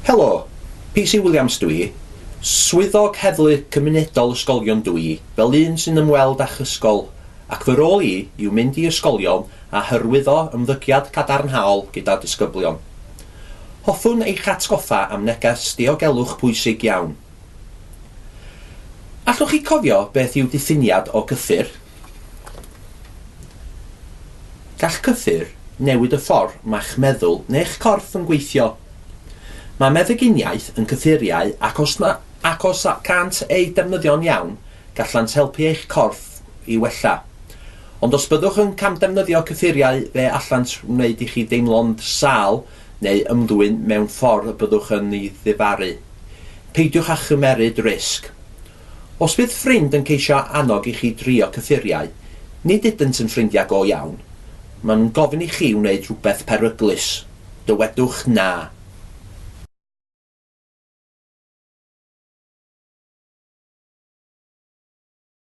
Helo, PC Williams dwi i. Swyddog heddlu cymunedol ysgolion dwi i, fel un sy'n ymweld â'ch ysgol, ac fy rôl i yw mynd i ysgolion a hyrwyddo ymddygiad cadarnhaol gyda disgyblion. Hoffwn eich atgoffa am neges diogelwch pwysig iawn. Allwch chi cofio beth yw diffiniad o gyffur? Gall cyffur newid y ffordd mae'ch meddwl neu'ch corff yn gweithio. Mae meddyginiaeth yn cyffuriau ac os cant ei defnyddio'n iawn, gallant helpu eich corff i wella. Ond os byddwch yn camdefnyddio cyffuriau fe allant wneud i chi deimlo'n sâl neu ymddwyn mewn ffordd y byddwch yn ei ddifaru, peidiwch â chymeryd risg. Os bydd ffrind yn ceisio annog i chi drio cyffuriau, nid ydynt yn ffrindiau go iawn. Maen nhw'n gofyn i chi wneud rhywbeth peryglus. Dywedwch na.